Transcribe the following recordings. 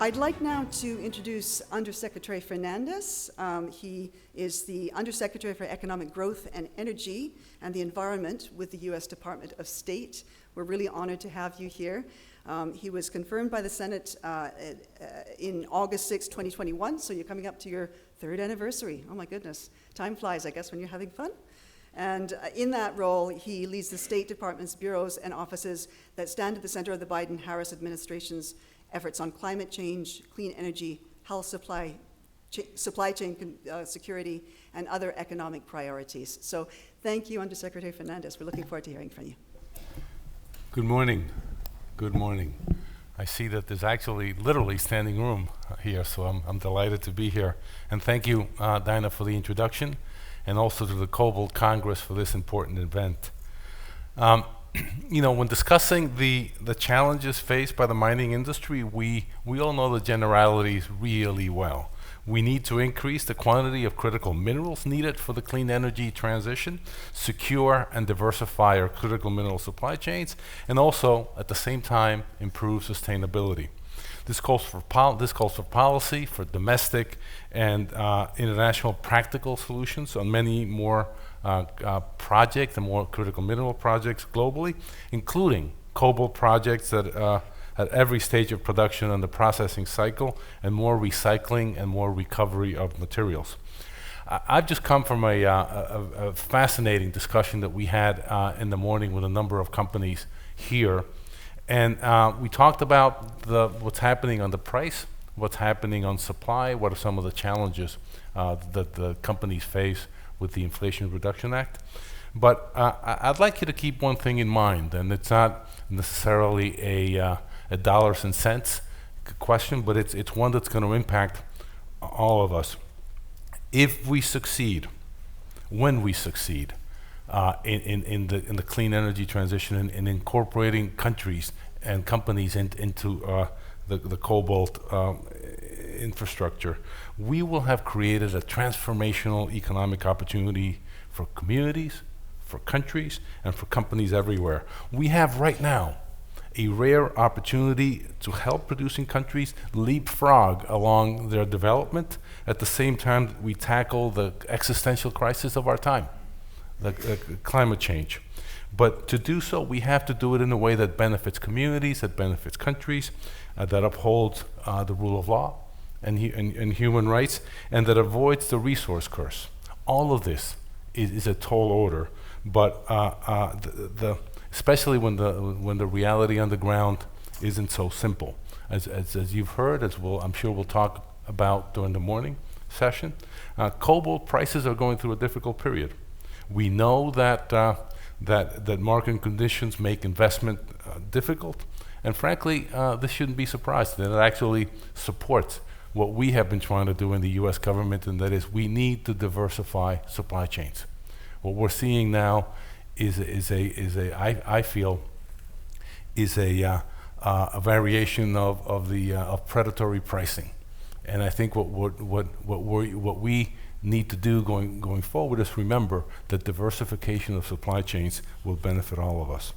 I'd like now to introduce Undersecretary Fernandez. He is the Undersecretary for Economic Growth and Energy and the Environment with the U.S. Department of State. We're really honored to have you here. He was confirmed by the Senate in August 6, 2021, so you're coming up to your third anniversary. Oh my goodness, time flies, I guess, when you're having fun. And in that role, he leads the State Department's bureaus and offices that stand at the center of the Biden-Harris administration's efforts on climate change, clean energy, health supply chain security, and other economic priorities. So thank you, Undersecretary Fernandez. We're looking forward to hearing from you. Good morning. Good morning. I see that there's actually literally standing room here, so I'm delighted to be here. And thank you, Dinah, for the introduction, and also to the Cobalt Congress for this important event. You know, when discussing the challenges faced by the mining industry, we all know the generalities really well. We need to increase the quantity of critical minerals needed for the clean energy transition, secure and diversify our critical mineral supply chains, and also, at the same time, improve sustainability. This calls for policy, for domestic and international practical solutions on many more projects and more critical mineral projects globally, including cobalt projects that at every stage of production and the processing cycle, and more recycling and more recovery of materials. I've just come from a fascinating discussion that we had in the morning with a number of companies here, and we talked about what's happening on the price, what's happening on supply, what are some of the challenges that the companies face with the Inflation Reduction Act. But I'd like you to keep one thing in mind, and it's not necessarily a dollars and cents question, but it's one that's going to impact all of us. If we succeed, when we succeed in the clean energy transition and in incorporating countries and companies into the cobalt infrastructure, we will have created a transformational economic opportunity for communities, for countries, and for companies everywhere. We have right now a rare opportunity to help producing countries leapfrog along their development at the same time that we tackle the existential crisis of our time, the climate change. But to do so, we have to do it in a way that benefits communities, that benefits countries, that upholds the rule of law and human rights, and that avoids the resource curse. All of this is a tall order, but especially when the reality on the ground isn't so simple. As you've heard, I'm sure we'll talk about during the morning session, cobalt prices are going through a difficult period. We know that market conditions make investment difficult, and frankly, this shouldn't be surprising. It actually supports what we have been trying to do in the U.S. government, and that is we need to diversify supply chains. What we're seeing now is I feel a variation of predatory pricing, and I think what we need to do going forward is remember that diversification of supply chains will benefit all of us.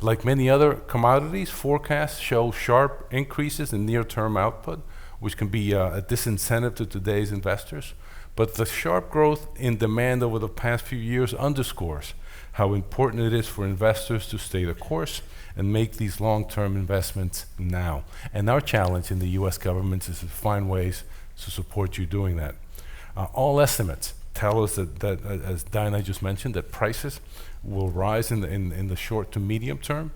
Like many other commodities, forecasts show sharp increases in near-term output, which can be a disincentive to today's investors. But the sharp growth in demand over the past few years underscores how important it is for investors to stay the course and make these long-term investments now. And our challenge in the U.S. government is to find ways to support you doing that. All estimates tell us that as Dinah just mentioned, that prices will rise in the short to medium term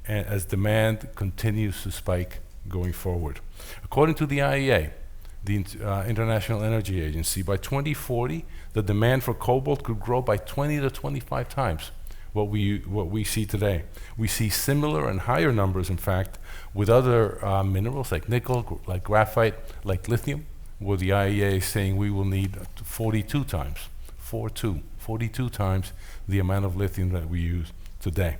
as demand continues to spike going forward. According to the IEA, the International Energy Agency, by 2040, the demand for cobalt could grow by 20 to 25 times what we see today. We see similar and higher numbers, in fact, with other minerals like nickel, like graphite, like lithium, where the IEA is saying we will need 42 times, 42 times the amount of lithium that we use today.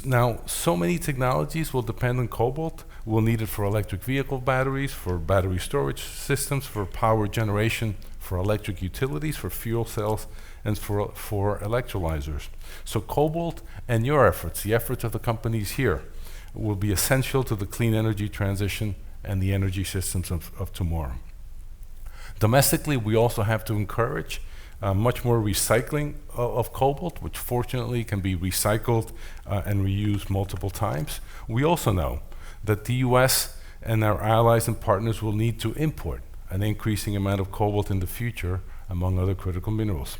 Now, so many technologies will depend on cobalt. We'll need it for electric vehicle batteries, for battery storage systems, for power generation, for electric utilities, for fuel cells, and for electrolyzers. So cobalt and your efforts, the efforts of the companies here, will be essential to the clean energy transition and the energy systems of tomorrow. Domestically, we also have to encourage much more recycling of cobalt, which fortunately can be recycled and reused multiple times. We also know that the US and our allies and partners will need to import an increasing amount of cobalt in the future, among other critical minerals.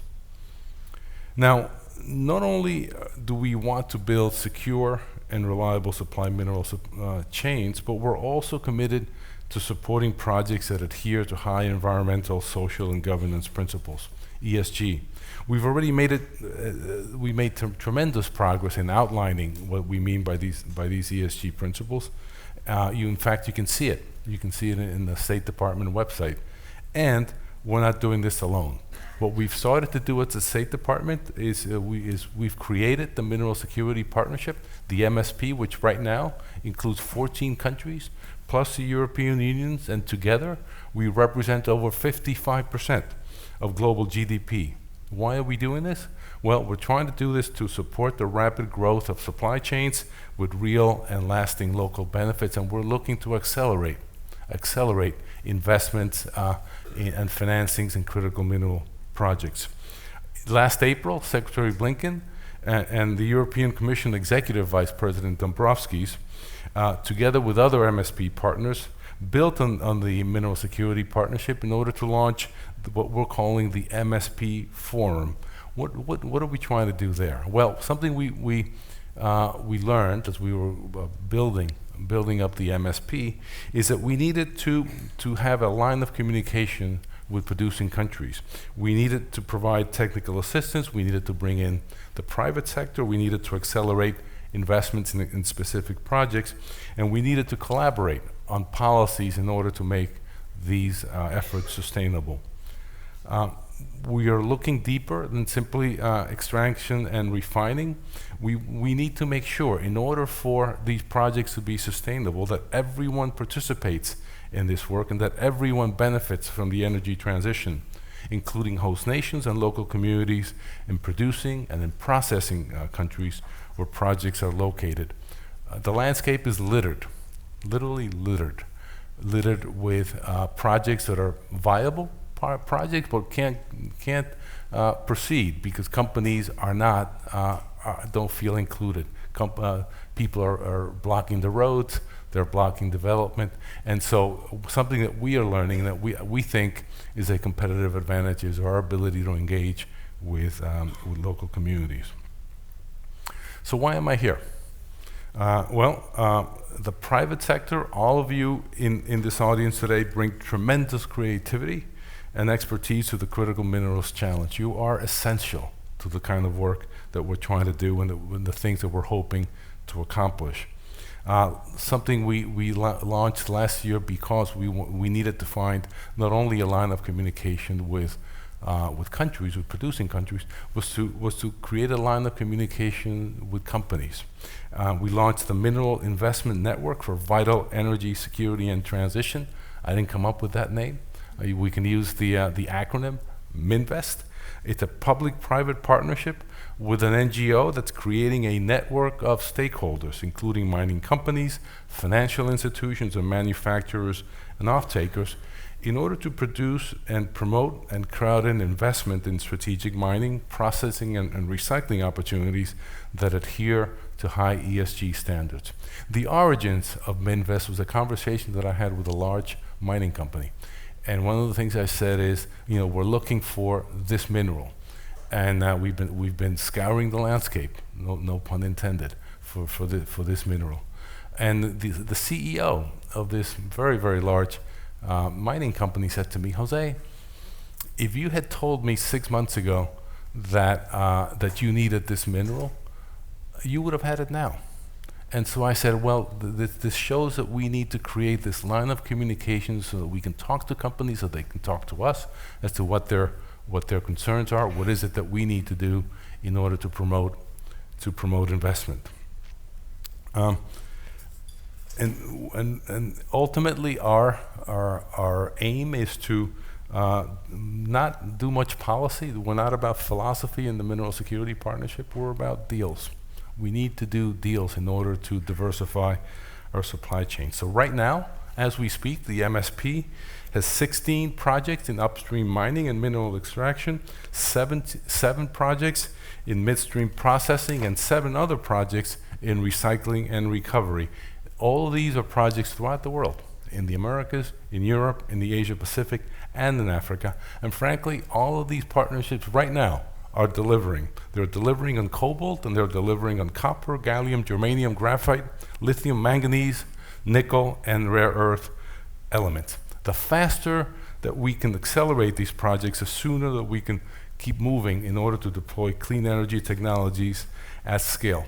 Now, not only do we want to build secure and reliable supply mineral chains, but we're also committed to supporting projects that adhere to high environmental, social, and governance principles, ESG. We've already made tremendous progress in outlining what we mean by these ESG principles. In fact, you can see it. You can see it in the State Department website. And we're not doing this alone. What we've started to do at the State Department is we've created the Mineral Security Partnership, the MSP, which right now includes 14 countries, plus the European Union, and together we represent over 55% of global GDP. Why are we doing this? Well, we're trying to do this to support the rapid growth of supply chains with real and lasting local benefits, and we're looking to accelerate investments and financings in critical mineral projects. Last April, Secretary Blinken and the European Commission Executive Vice President Dombrovskis, together with other MSP partners, built on the Mineral Security Partnership in order to launch what we're calling the MSP Forum. What are we trying to do there? Well, something we learned as we were building up the MSP is that we needed to have a line of communication with producing countries. We needed to provide technical assistance, we needed to bring in the private sector, we needed to accelerate investments in specific projects, and we needed to collaborate on policies in order to make these efforts sustainable. We are looking deeper than simply extraction and refining. We need to make sure, in order for these projects to be sustainable, that everyone participates in this work and that everyone benefits from the energy transition, including host nations and local communities in producing and in processing countries where projects are located. The landscape is littered, literally littered with projects that are viable projects but can't proceed because companies don't feel included. People are blocking the roads, they're blocking development, and so something that we are learning that we think is a competitive advantage is our ability to engage with local communities. So why am I here? The private sector, all of you in this audience today bring tremendous creativity and expertise to the critical minerals challenge. You are essential to the kind of work that we're trying to do and the things that we're hoping to accomplish. Something we launched last year because we needed to find not only a line of communication with countries, with producing countries, was to create a line of communication with companies. We launched the Mineral Investment Network for Vital Energy Security and Transition. I didn't come up with that name. We can use the acronym MINVEST. It's a public-private partnership with an NGO that's creating a network of stakeholders, including mining companies, financial institutions, and manufacturers and off-takers, in order to produce and promote and crowd in investment in strategic mining, processing, and recycling opportunities that adhere to high ESG standards. The origins of MINVEST was a conversation that I had with a large mining company. And one of the things I said is, we're looking for this mineral. And we've been scouring the landscape, no pun intended, for this mineral. And the CEO of this very, very large mining company said to me, Jose, if you had told me 6 months ago that you needed this mineral, you would have had it now. And so I said, well, this shows that we need to create this line of communication so that we can talk to companies, so they can talk to us as to what their concerns are, what is it that we need to do in order to promote investment. And ultimately, our aim is to not do much policy. We're not about philosophy in the Mineral Security Partnership. We're about deals. We need to do deals in order to diversify our supply chain. So right now, as we speak, the MSP has 16 projects in upstream mining and mineral extraction, seven projects in midstream processing, and 7 other projects in recycling and recovery. All of these are projects throughout the world, in the Americas, in Europe, in the Asia Pacific, and in Africa. And frankly, all of these partnerships right now are delivering. They're delivering on cobalt, and they're delivering on copper, gallium, germanium, graphite, lithium, manganese, nickel, and rare earth elements. The faster that we can accelerate these projects, the sooner that we can keep moving in order to deploy clean energy technologies at scale.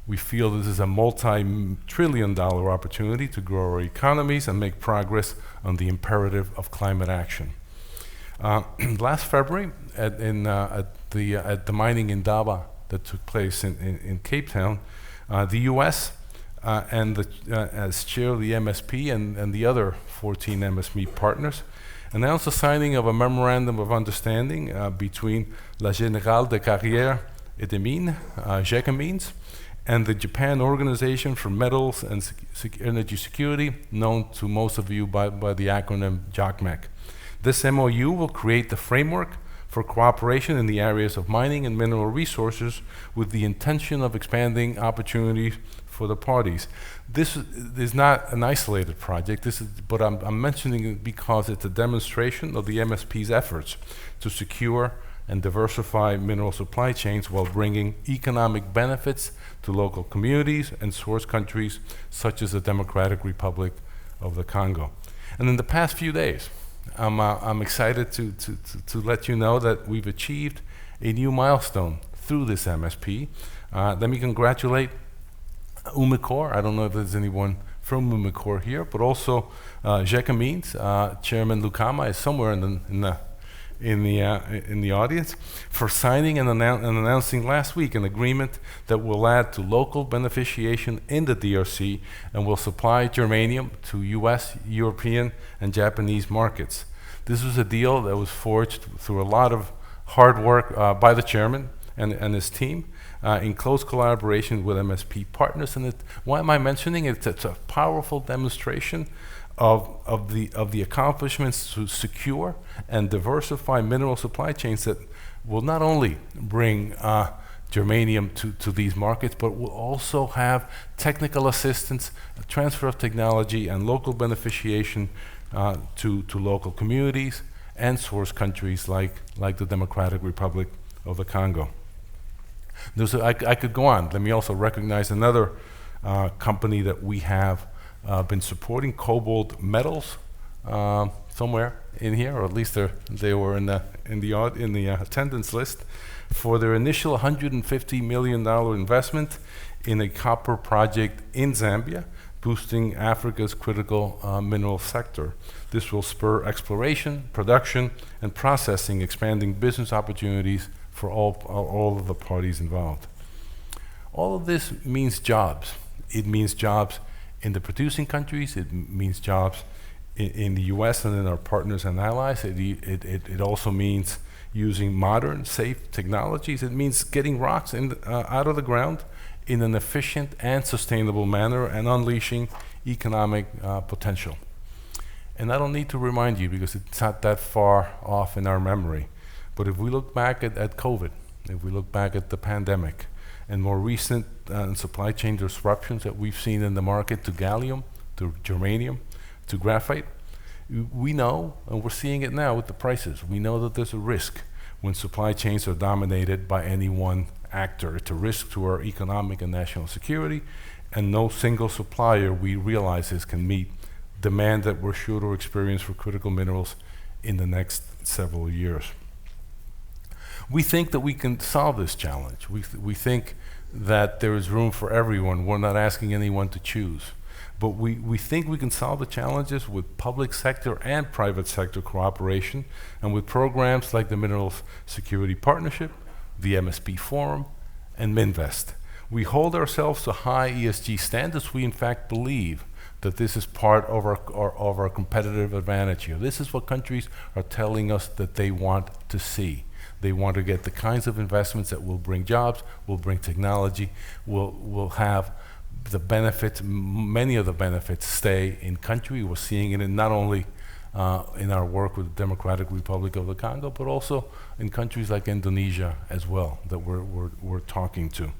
We feel this is a multi-trillion-dollar opportunity to grow our economies and make progress on the imperative of climate action. Last February, at the mining Indaba that took place in Cape Town, the U.S. As chair of the MSP and the other 14 MSP partners, announced the signing of a memorandum of understanding between La Générale de Carrières et des Mines, GECAMines, and the Japan Organization for Metals and Energy Security, known to most of you by the acronym JOCMEC. This MOU will create the framework for cooperation in the areas of mining and mineral resources with the intention of expanding opportunities for the parties. This is not an isolated project, but I'm mentioning it because it's a demonstration of the MSP's efforts to secure and diversify mineral supply chains while bringing economic benefits to local communities and source countries such as the Democratic Republic of the Congo. And in the past few days, I'm excited to let you know that we've achieved a new milestone through this MSP. Let me congratulate Umicore. I don't know if there's anyone from Umicore here, but also GECAMines. Chairman Lukama is somewhere in the audience, for signing and announcing last week an agreement that will add to local beneficiation in the DRC and will supply germanium to U.S., European, and Japanese markets. This was a deal that was forged through a lot of hard work by the chairman and his team in close collaboration with MSP partners. And why am I mentioning it? It's a powerful demonstration of the accomplishments to secure and diversify mineral supply chains that will not only bring germanium to these markets, but will also have technical assistance, transfer of technology, and local beneficiation to local communities and source countries like the Democratic Republic of the Congo. I could go on. Let me also recognize another company that we have been supporting, Cobalt Metals, somewhere in here, or at least they were in the attendance list, for their initial $150 million investment in a copper project in Zambia, boosting Africa's critical mineral sector. This will spur exploration, production, and processing, expanding business opportunities for all of the parties involved. All of this means jobs. It means jobs in the producing countries. It means jobs in the U.S. and in our partners and allies. It also means using modern, safe technologies. It means getting rocks out of the ground in an efficient and sustainable manner and unleashing economic potential. And I don't need to remind you because it's not that far off in our memory. But if we look back at COVID, if we look back at the pandemic, and more recent supply chain disruptions that we've seen in the market to gallium, to germanium, to graphite, we know, and we're seeing it now with the prices, we know that there's a risk when supply chains are dominated by any one actor. It's a risk to our economic and national security, and no single supplier, we realize, can meet demand that we're sure to experience for critical minerals in the next several years. We think that we can solve this challenge. We think that there is room for everyone. We're not asking anyone to choose. But we think we can solve the challenges with public sector and private sector cooperation, and with programs like the Minerals Security Partnership, the MSP Forum, and Minvest. We hold ourselves to high ESG standards. We in fact believe that this is part of our competitive advantage here. This is what countries are telling us that they want to see. They want to get the kinds of investments that will bring jobs, will bring technology, will have the benefits, many of the benefits stay in country. We're seeing it in not only in our work with the Democratic Republic of the Congo, but also in countries like Indonesia as well that we're talking to.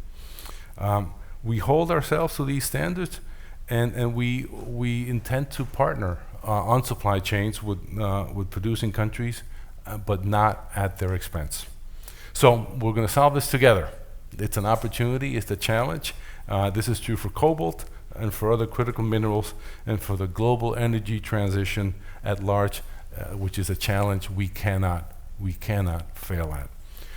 We hold ourselves to these standards, and we intend to partner on supply chains with producing countries, but not at their expense. So we're going to solve this together. It's an opportunity, it's a challenge. This is true for cobalt and for other critical minerals and for the global energy transition at large, which is a challenge we cannot fail at.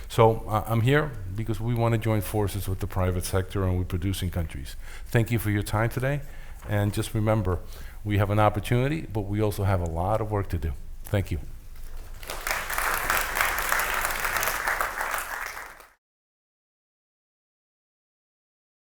So I'm here because we want to join forces with the private sector and with producing countries. Thank you for your time today, and just remember, we have an opportunity, but we also have a lot of work to do. Thank you.